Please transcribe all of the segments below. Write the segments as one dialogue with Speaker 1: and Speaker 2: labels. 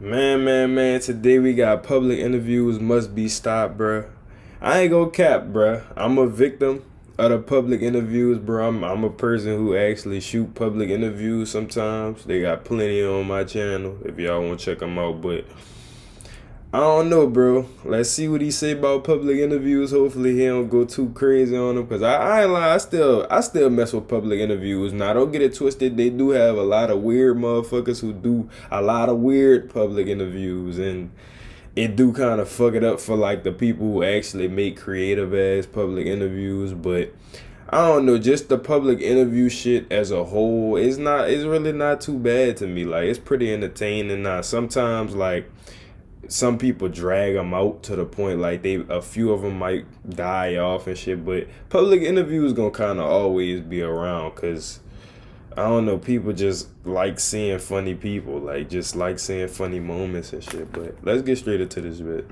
Speaker 1: Man, today we got public interviews must be stopped, bruh. I ain't gonna cap, bruh. I'm a victim of the public interviews, bro. I'm a person who actually shoot public interviews sometimes. They got plenty on my channel if y'all want to check them out, but I don't know, bro. Let's see what he say about public interviews. Hopefully he don't go too crazy on them, because I ain't lying, I still mess with public interviews. Now, don't get it twisted. They do have a lot of weird motherfuckers who do a lot of weird public interviews, and it do kind of fuck it up for like the people who actually make creative ass public interviews. But I don't know, just the public interview shit as a whole, it's really not too bad to me. Like, it's pretty entertaining. Now, sometimes like some people drag them out to the point like a few of them might die off and shit, but public interviews gonna kind of always be around, because I don't know, people just like seeing funny people, like just like seeing funny moments and shit. But let's get straight into this bit.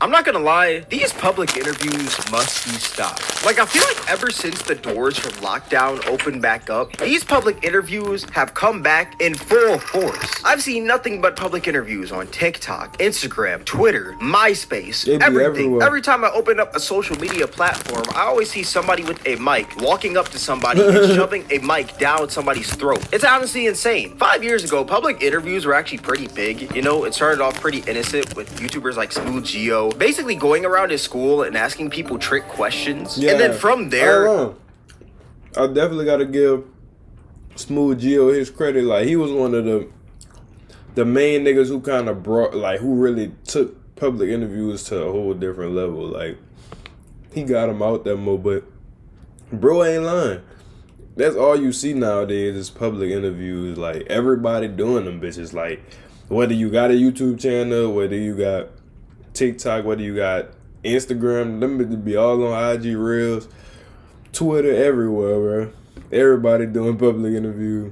Speaker 2: I'm not gonna lie, these public interviews must be stopped. Like, I feel like ever since the doors from lockdown opened back up, these public interviews have come back in full force. I've seen nothing but public interviews on TikTok, Instagram, Twitter, MySpace, everything. Everywhere. Every time I open up a social media platform, I always see somebody with a mic walking up to somebody and shoving a mic down somebody's throat. It's honestly insane. 5 years ago, public interviews were actually pretty big. You know, it started off pretty innocent with YouTubers like Smooth Geo basically going around his school and asking people trick questions. Yeah. And then from there,
Speaker 1: I definitely gotta give Smooth Geo his credit. Like, he was one of the main niggas who kind of brought, like, who really took public interviews to a whole different level. Like, he got him out there more, but bro ain't lying. That's all you see nowadays is public interviews. Like, everybody doing them bitches. Like, whether you got a YouTube channel, whether you got TikTok, whether you got Instagram, them bitches be all on IG Reels, Twitter, everywhere, bro. Everybody doing public interviews.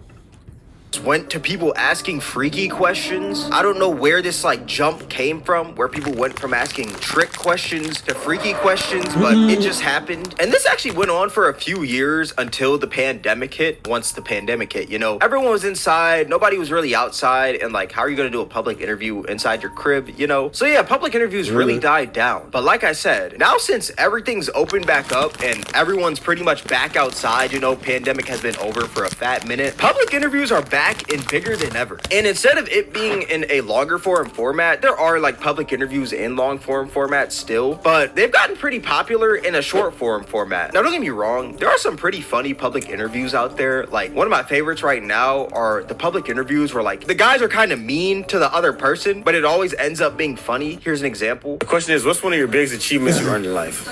Speaker 2: Went to people asking freaky questions. I don't know where this like jump came from, where people went from asking trick questions to freaky questions, but it just happened. And this actually went on for a few years until the pandemic hit. Once the pandemic hit, you know, everyone was inside, nobody was really outside, and like, how are you gonna do a public interview inside your crib, you know? So yeah, public interviews really died down. But like I said, now since everything's opened back up and everyone's pretty much back outside, you know, pandemic has been over for a fat minute, public interviews are back and bigger than ever. And instead of it being in a longer form format, there are like public interviews in long form format still, but they've gotten pretty popular in a short form format. Now, don't get me wrong, there are some pretty funny public interviews out there. Like, one of my favorites right now are the public interviews where like the guys are kind of mean to the other person, but it always ends up being funny. Here's an example.
Speaker 3: The question is, what's one of your biggest achievements you earned in life?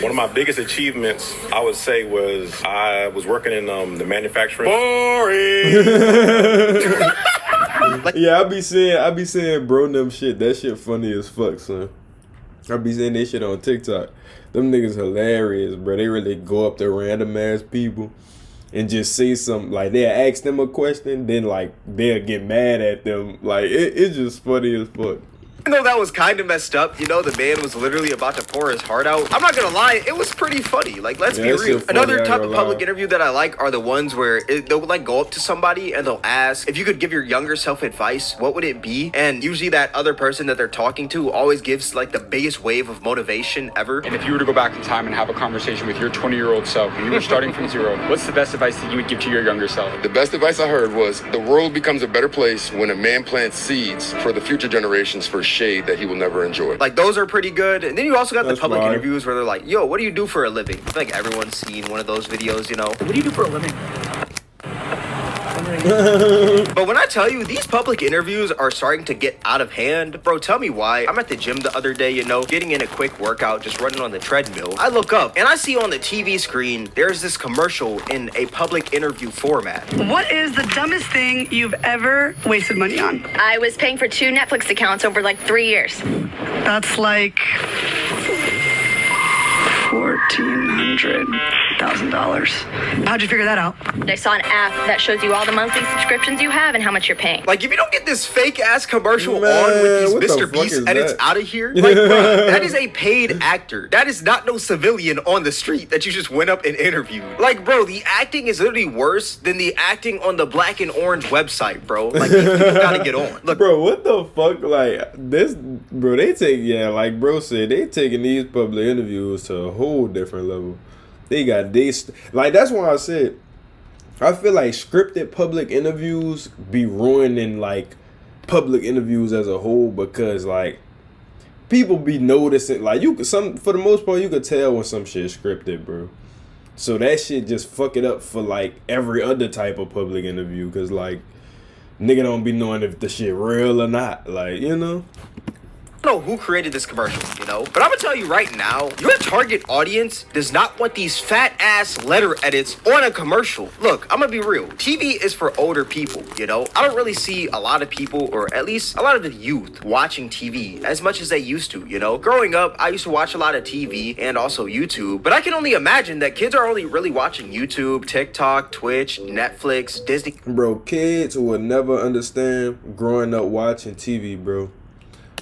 Speaker 3: One of my biggest achievements, I would say, was I was working in the manufacturing. Boring.
Speaker 1: Yeah, I be saying bro them shit. That shit funny as fuck, son. I be saying that shit on TikTok. Them niggas hilarious, bro. They really go up to random ass people and just say something. Like, they'll ask them a question, then like they'll get mad at them. Like, it's just funny as fuck.
Speaker 2: Even though that was kind of messed up, you know, the man was literally about to pour his heart out. I'm not gonna lie, it was pretty funny. Like, let's be real. Another type of public interview that I like are the ones where they'll like go up to somebody and they'll ask, if you could give your younger self advice, what would it be? And usually that other person that they're talking to always gives like the biggest wave of motivation ever.
Speaker 4: And if you were to go back in time and have a conversation with your 20-year-old self when you were starting from zero, what's the best advice that you would give to your younger self?
Speaker 5: The best advice I heard was, the world becomes a better place when a man plants seeds for the future generations for shade that he will never enjoy.
Speaker 2: Like, those are pretty good. And then you also got the public interviews where they're like, yo, what do you do for a living? I feel like everyone's seen one of those videos, you know. What do you do for a living? But when I tell you, these public interviews are starting to get out of hand, bro, tell me why. I'm at the gym the other day, you know, getting in a quick workout, just running on the treadmill. I look up and I see on the TV screen, there's this commercial in a public interview format.
Speaker 6: What is the dumbest thing you've ever wasted money on?
Speaker 7: I was paying for 2 Netflix accounts over like 3 years.
Speaker 6: That's like $1,400. $100,000. How'd you figure that out?
Speaker 7: I saw an app that shows you all the monthly subscriptions you have and how much you're paying.
Speaker 2: Like, if you don't get this fake ass commercial
Speaker 1: Man,
Speaker 2: on with
Speaker 1: what
Speaker 2: these
Speaker 1: the
Speaker 2: Mr.
Speaker 1: fuck
Speaker 2: Beast
Speaker 1: is
Speaker 2: edits
Speaker 1: that?
Speaker 2: out of here, like, bro, that is a paid actor. That is not no civilian on the street that you just went up and interviewed. Like, bro, the acting is literally worse than the acting on the Black and Orange website, bro. Like, these people gotta get on. Look,
Speaker 1: Bro, what the fuck? Like, this, bro, they take, yeah, like bro said, they taking these public interviews to a whole different level. They got, like, that's why I said, I feel like scripted public interviews be ruining, like, public interviews as a whole, because, like, people be noticing, like, for the most part, you could tell when some shit scripted, bro. So that shit just fuck it up for, like, every other type of public interview, because, like, nigga don't be knowing if the shit real or not, like, you know?
Speaker 2: I don't know who created this commercial, you know? But I'm gonna tell you right now, your target audience does not want these fat ass letter edits on a commercial. Look, I'm gonna be real. TV is for older people, you know? I don't really see a lot of people, or at least a lot of the youth, watching TV as much as they used to, you know? Growing up, I used to watch a lot of TV and also YouTube, but I can only imagine that kids are only really watching YouTube, TikTok, Twitch, Netflix, Disney.
Speaker 1: Bro, kids will never understand growing up watching TV, bro.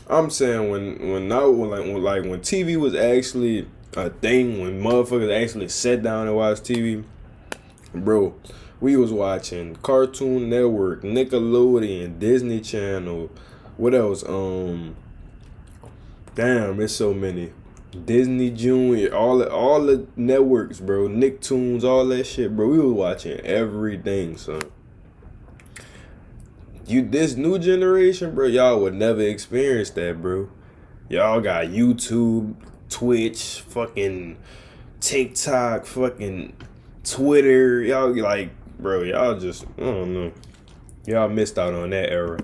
Speaker 1: I'm saying when TV was actually a thing, when motherfuckers actually sat down and watched TV, bro, we was watching Cartoon Network, Nickelodeon, Disney Channel, what else? Damn, it's so many. Disney Junior, all the networks, bro, Nicktoons, all that shit, bro. We was watching everything, son. This new generation, bro, y'all would never experience that, bro. Y'all got YouTube, Twitch, fucking TikTok, fucking Twitter. Y'all like, bro, y'all just, I don't know. Y'all missed out on that era.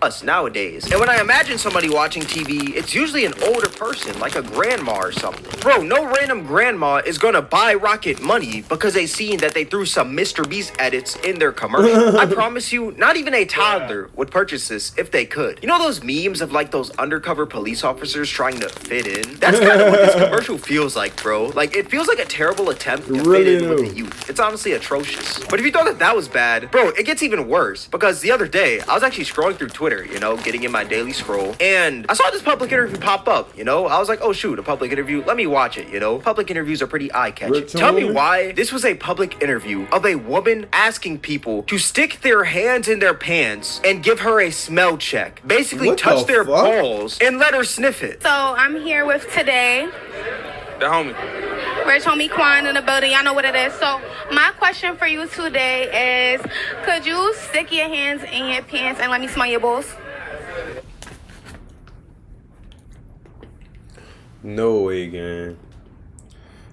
Speaker 2: Us nowadays. And when I imagine somebody watching TV, it's usually an older person, like a grandma or something. Bro, no random grandma is gonna buy Rocket money because they seen that they threw some Mr. Beast edits in their commercial. I promise you, not even a toddler would purchase this if they could. You know those memes of like those undercover police officers trying to fit in? That's kind of what this commercial feels like, bro. Like, it feels like a terrible attempt to fit in with the youth. It's honestly atrocious. But if you thought that was bad, bro, it gets even worse. Because the other day, I was actually scrolling through Twitter, you know, getting in my daily scroll, and I saw this public interview pop up, you know? I was like, oh shoot, a public interview, let me watch it, you know? Public interviews are pretty eye-catching. Tell me why this was a public interview of a woman asking people to stick their hands in their pants and give her a smell check. Basically touch their balls and let her sniff it.
Speaker 8: So I'm here with today.
Speaker 3: The homie.
Speaker 8: Rich homie Quan in the building. Y'all know what it is. So my question for you today is, could you stick your hands in your pants and let me smell your balls?
Speaker 1: No way, gang.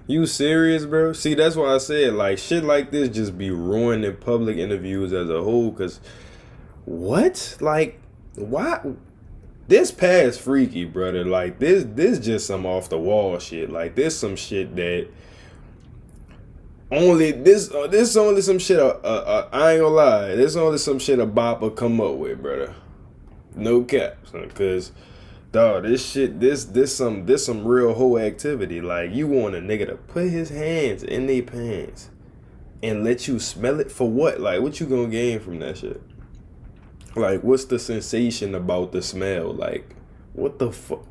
Speaker 1: You serious, bro? See, that's why I said, like, shit like this just be ruining public interviews as a whole, because what? Like, why? This past freaky, brother. Like, this just some off the wall shit. Like, this some shit that only this only some shit. I ain't gonna lie. This only some shit a bop will come up with, brother. No cap, son. Cause, dog, this shit, this some real whole activity. Like, you want a nigga to put his hands in their pants and let you smell it for what? Like, what you gonna gain from that shit? Like, what's the sensation about the smell? Like, what the fuck?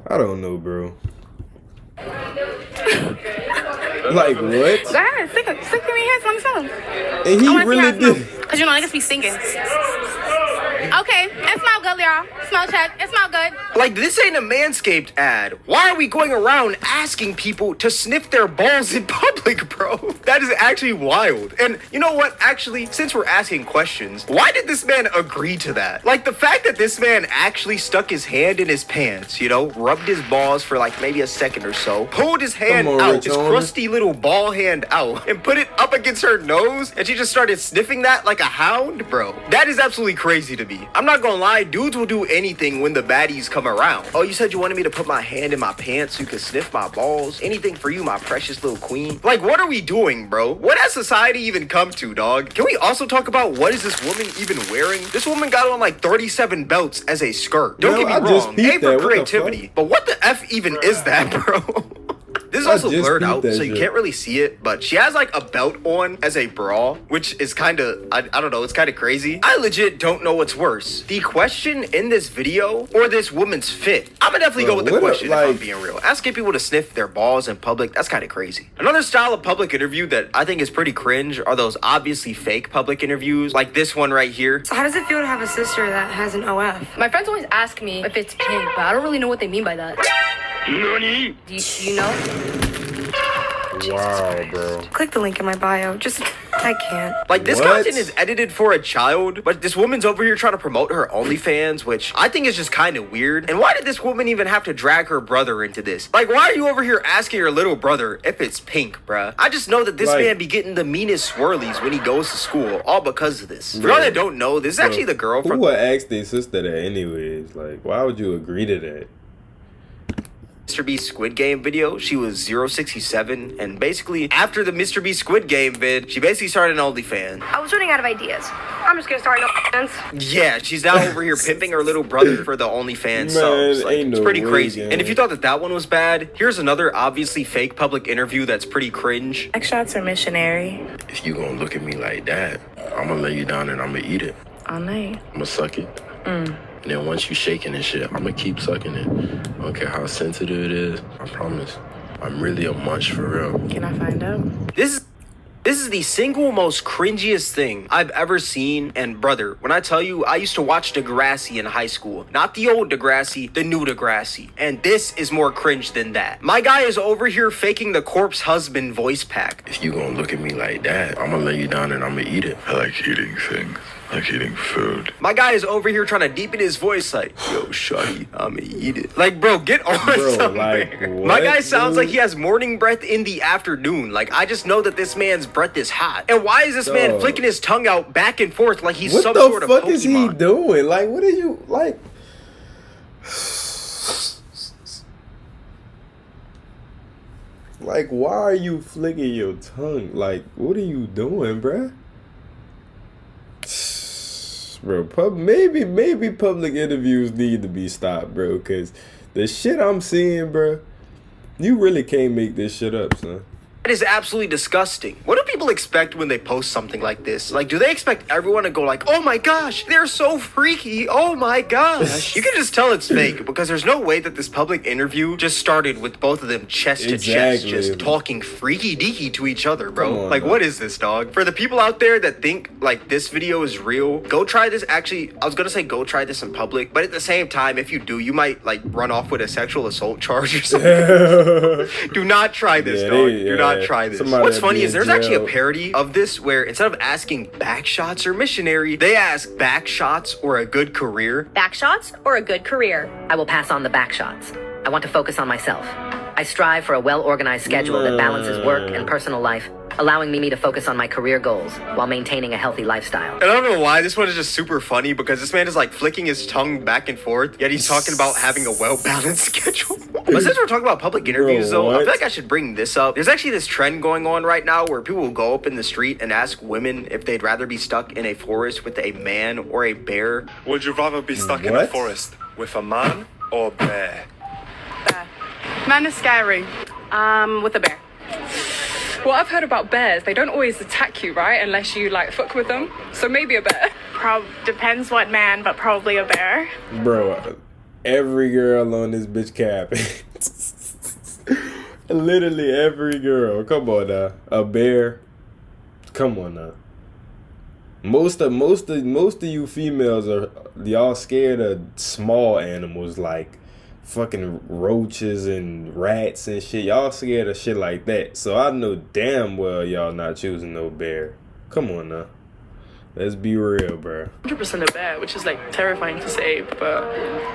Speaker 1: I don't know, bro. Like, what?
Speaker 8: Go ahead, stick in your hands, let me smell them.
Speaker 1: And he really did.
Speaker 8: Because, you know, niggas be stinking. Okay, it smell good, y'all. Smell check. It smell good.
Speaker 2: Like, this ain't a Manscaped ad. Why are we going around asking people to sniff their balls in public, bro? That is actually wild. And you know what? Actually, since we're asking questions, why did this man agree to that? Like, the fact that this man actually stuck his hand in his pants, you know, rubbed his balls for like maybe a second or so, pulled his hand out, his crusty little ball hand out, and put it up against her nose, and she just started sniffing that like a hound, bro. That is absolutely crazy to me. I'm not gonna lie, dudes will do anything when the baddies come around. Oh, you said you wanted me to put my hand in my pants so you could sniff my balls? Anything for you, my precious little queen. Like, what are we doing, bro? What has society even come to, dog? Can we also talk about what is this woman even wearing? This woman got on like 37 belts as a skirt. Don't get me wrong, A for creativity, but what the F even is that, bro? This is also
Speaker 1: just
Speaker 2: blurred
Speaker 1: peeped
Speaker 2: out,
Speaker 1: that
Speaker 2: so you
Speaker 1: shit.
Speaker 2: can't really see it, but she has like a belt on as a bra, which is kind of, I don't know, it's kind of crazy. I legit don't know what's worse, the question in this video or this woman's fit. I'm gonna definitely go with the
Speaker 1: what
Speaker 2: question if
Speaker 1: like-
Speaker 2: I'm being real. Asking people to sniff their balls in public, that's kind of crazy. Another style of public interview that I think is pretty cringe are those obviously fake public interviews, like this one right here.
Speaker 9: So how does it feel to have a sister that has an OF?
Speaker 10: My friends always ask me if it's pink, but I don't really know what they mean by that.
Speaker 4: Nani?
Speaker 10: Do you know?
Speaker 1: Wow, bro.
Speaker 9: Click the link in my bio. Just, I can't.
Speaker 2: Like, this
Speaker 1: What?
Speaker 2: content is edited for a child, but this woman's over here trying to promote her OnlyFans, which I think is just kind of weird. And why did this woman even have to drag her brother into this? Like, why are you over here asking your little brother if it's pink, bruh? I just know that this
Speaker 1: Like-
Speaker 2: man be getting the meanest swirlies when he goes to school, all because of this. For y'all that don't know, this is actually the girl
Speaker 1: Who
Speaker 2: from...
Speaker 1: would ask their sister that anyways? Like, why would you agree to that?
Speaker 2: Mr. Beast Squid Game video. She was 067, and basically after the Mr. Beast Squid Game vid, she basically started an OnlyFans.
Speaker 9: I was running out of ideas. I'm just gonna start no fans.
Speaker 2: Yeah, she's now over here pimping her little brother for the OnlyFans subs. Like,
Speaker 1: ain't
Speaker 2: it's
Speaker 1: no
Speaker 2: pretty
Speaker 1: way,
Speaker 2: crazy.
Speaker 1: gang.
Speaker 2: And if you thought that one was bad, here's another obviously fake public interview that's pretty cringe.
Speaker 11: Back shots are missionary
Speaker 5: If you gonna look at me like that, I'm gonna lay you down and I'm gonna eat it.
Speaker 11: all night.
Speaker 5: I'm gonna suck it. And then once you shaking and shit, I'm gonna keep sucking it. I don't care how sensitive it is. I promise. I'm really a munch for real.
Speaker 11: Can I find out?
Speaker 2: This is the single most cringiest thing I've ever seen. And brother, when I tell you, I used to watch Degrassi in high school. Not the old Degrassi, the new Degrassi. And this is more cringe than that. My guy is over here faking the corpse husband voice pack.
Speaker 5: If you gonna look at me like that, I'm gonna lay you down and I'm gonna eat it.
Speaker 12: I like eating things. I like eating food.
Speaker 2: My guy is over here trying to deepen his voice like, yo, shawty, I'ma eat it. Like, bro, get on
Speaker 1: Bro,
Speaker 2: somewhere.
Speaker 1: like,
Speaker 2: My
Speaker 1: what,
Speaker 2: guy sounds
Speaker 1: dude?
Speaker 2: like he has morning breath in the afternoon. Like, I just know that this man's breath is hot. And why is this man
Speaker 1: Dog.
Speaker 2: flicking his tongue out back and forth like he's
Speaker 1: What
Speaker 2: some
Speaker 1: the
Speaker 2: sort of
Speaker 1: fuck
Speaker 2: Pokemon?
Speaker 1: is he doing? Like, what are you, like... Like, why are you flicking your tongue? Like, what are you doing, bruh? Bro, maybe public interviews need to be stopped, bro, because the shit I'm seeing, bro, you really can't make this shit up, son.
Speaker 2: That is absolutely disgusting. What do people expect when they post something like this? Like, do they expect everyone to go like, oh my gosh, they're so freaky, oh my gosh? You can just tell it's fake because there's no way that this public interview just started with both of them chest to chest,
Speaker 1: Exactly.
Speaker 2: just talking freaky deaky to each other,
Speaker 1: Come
Speaker 2: bro.
Speaker 1: on,
Speaker 2: Like,
Speaker 1: bro.
Speaker 2: what is this, dog? For the people out there that think like this video is real, go try this. Actually, I was gonna say go try this in public, but at the same time, if you do, you might like run off with a sexual assault charge or something. Do not try this,
Speaker 1: Yeah,
Speaker 2: dog.
Speaker 1: they-
Speaker 2: Do not
Speaker 1: yeah.
Speaker 2: try this.
Speaker 1: Somebody
Speaker 2: What's
Speaker 1: would
Speaker 2: funny
Speaker 1: be
Speaker 2: is
Speaker 1: in
Speaker 2: there's actually a
Speaker 1: jail.
Speaker 2: parody of this where instead of asking back shots or missionary, they ask back shots or a good career.
Speaker 13: Back shots or a good career? I will pass on the back shots. I want to focus on myself. I strive for a well-organized schedule that balances work and personal life, allowing me to focus on my career goals while maintaining a healthy lifestyle.
Speaker 2: And I don't know why this one is just super funny because this man is like flicking his tongue back and forth, yet he's talking about having a well-balanced schedule. But since we're talking about public interviews though, I
Speaker 1: what?
Speaker 2: feel like I should bring this up. There's actually this trend going on right now where people will go up in the street and ask women if they'd rather be stuck in a forest with a man or a bear.
Speaker 3: Would you rather be stuck in a
Speaker 1: What?
Speaker 3: forest with a man or a bear?
Speaker 6: Man is scary.
Speaker 11: With a bear. Well, I've heard about bears. They don't always attack you, right? Unless you like fuck with them. So maybe a bear.
Speaker 8: Depends what man, but probably a bear.
Speaker 1: Bro, every girl on this bitch capping. Literally every girl. Come on now. A bear. Come on now. Most of you females are y'all scared of small animals like fucking roaches and rats and shit. Y'all scared of shit like that. So I know damn well y'all not choosing no bear. Come on now. Let's be real, bro.
Speaker 11: 100% a bear, which is like terrifying to say, but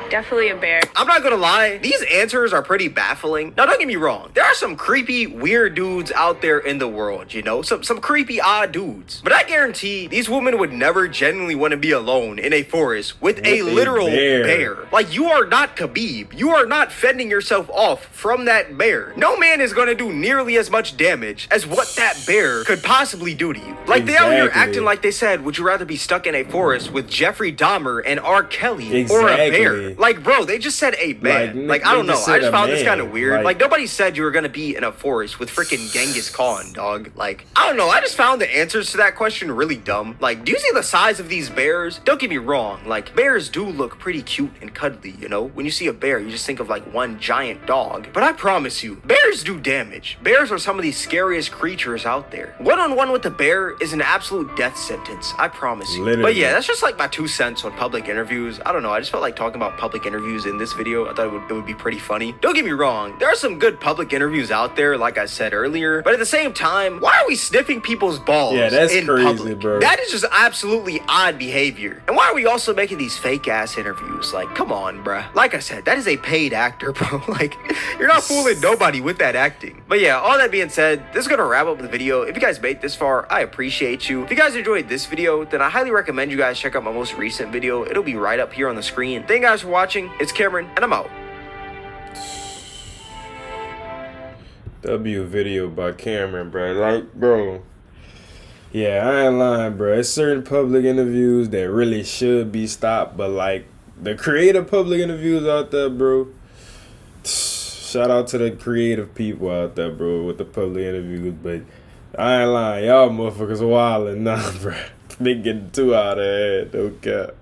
Speaker 8: Definitely a bear.
Speaker 2: I'm not gonna lie, these answers are pretty baffling. Now, don't get me wrong. There are some creepy, weird dudes out there in the world, you know? Some creepy, odd dudes. But I guarantee these women would never genuinely want to be alone in a forest with a literal bear. Like, you are not Khabib. You are not fending yourself off from that bear. No man is gonna do nearly as much damage as what that bear could possibly do to you. Like, they out here
Speaker 1: Exactly.
Speaker 2: acting like they said, would would you rather be stuck in a forest with Jeffrey Dahmer and R. Kelly
Speaker 1: Exactly.
Speaker 2: or a bear? Like, bro, they just said a man. Like I don't know. I just found this kind of weird. Like, nobody said you were gonna be in a forest with freaking Genghis Khan, dog. Like, I don't know. I just found the answers to that question really dumb. Like, do you see the size of these bears? Don't get me wrong. Like, bears do look pretty cute and cuddly, you know? When you see a bear, you just think of like one giant dog. But I promise you, bears do damage. Bears are some of the scariest creatures out there. One-on-one with a bear is an absolute death sentence. I promise you.
Speaker 1: Literally.
Speaker 2: But yeah, that's just like my 2 cents on public interviews. I don't know. I just felt like talking about public interviews in this video. I thought it would be pretty funny. Don't get me wrong. There are some good public interviews out there, like I said earlier. But at the same time, why are we sniffing people's balls in
Speaker 1: crazy,
Speaker 2: public?
Speaker 1: bro.
Speaker 2: That is just absolutely odd behavior. And why are we also making these fake ass interviews? Like, come on, bruh. Like I said, that is a paid actor, bro. Like, you're not fooling nobody with that acting. But yeah, all that being said, this is gonna wrap up the video. If you guys made it this far, I appreciate you. If you guys enjoyed this video, then I highly recommend you guys check out my most recent video. It'll be right up here on the screen. Thank you guys for watching. It's Cameron, and I'm out.
Speaker 1: W video by Cameron, bro. Like, bro. Yeah, I ain't lying, bro. It's certain public interviews that really should be stopped, but like the creative public interviews out there, bro. Shout out to the creative people out there, bro, with the public interviews. But I ain't lying, y'all motherfuckers wildin', nah, bro. They getting too out of hand, no cap.